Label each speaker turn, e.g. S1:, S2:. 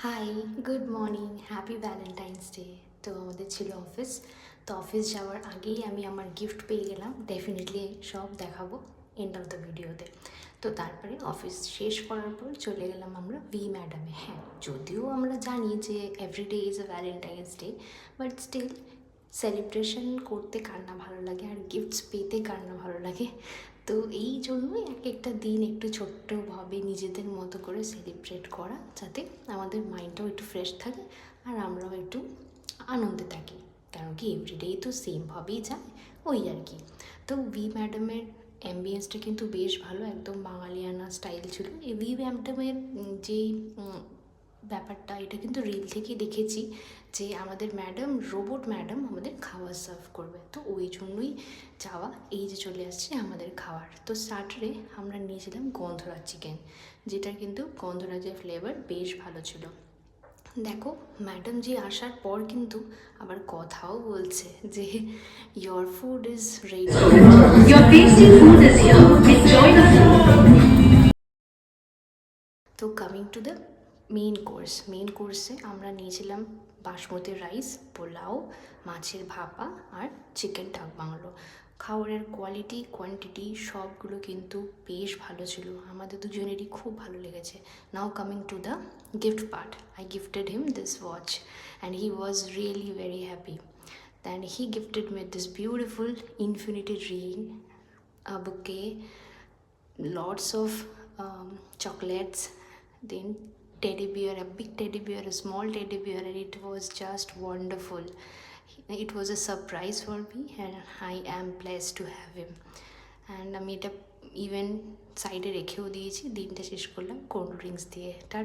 S1: High, good morning, happy Valentine's day. তো আমাদের ছিল অফিস। তো অফিস যাওয়ার আগেই আমি আমার গিফট পেয়ে গেলাম। ডেফিনেটলি সব দেখাবো এন্ড অফ দ্য ভিডিওতে। তো তারপরে অফিস শেষ করার পর চলে গেলাম আমরা ভি ম্যাডামে। হ্যাঁ, যদিও আমরা জানি যে everyday is a Valentine's day, but still celebration করতে কার না ভালো লাগে, আর গিফটস পেতে কার না ভালো লাগে। তো এই জন্যই এক একটা দিন একটু ছোট্টভাবে নিজেদের মতো করে সেলিব্রেট করা, যাতে আমাদের মাইন্ডটাও একটু ফ্রেশ থাকে আর আমরাও একটু আনন্দে থাকি। কারণ কি এভরিডেই তো সেমভাবেই যায়, ওই আর কি। তো ভি ম্যাডামের অ্যাম্বিয়েন্সটা কিন্তু বেশ ভালো, একদম বাঙালিয়ানা স্টাইল ছিল। এই ভি ম্যাডামের যেই ব্যাপারটা, এটা কিন্তু রিল থেকেই দেখেছি যে আমাদের ম্যাডাম, রোবট ম্যাডাম আমাদের খাবার সার্ভ করবে। তো ওই জন্যই যাওয়া, এই যে চলে আসছে আমাদের খাবার। তো স্টার্টারে আমরা নিয়েছিলাম গন্ধরাজ চিকেন, যেটার কিন্তু গন্ধরাজের ফ্লেভার বেশ ভালো ছিল। দেখো, ম্যাডাম যে আসার পর কিন্তু আবার কথাও বলছে যে your food is ready.
S2: Your tasty food is here. Enjoy the food.
S1: তো কামিং টু দ্য মেইন কোর্সে আমরা নিয়েছিলাম বাসমতি রাইস, পোলাও, মাছের ভাপা আর চিকেন ডাক বাংলো। খাবারের কোয়ালিটি কোয়ান্টিটি সবগুলো কিন্তু বেশ ভালো ছিল, আমাদের দুজনেরই খুব ভালো লেগেছে। নাও coming to the gift part, I gifted him this watch and he was really very happy. Then he gifted me this beautiful infinity ring, a bouquet, lots of chocolates, then teddy bear, a big teddy bear, a small teddy bear, and it was just wonderful. It was a surprise for me, and I am blessed to have him. And আমি এটা even সাইডে রেখেও দিয়েছি। দিনটা শেষ করলাম cold drinks দিয়ে। Tata.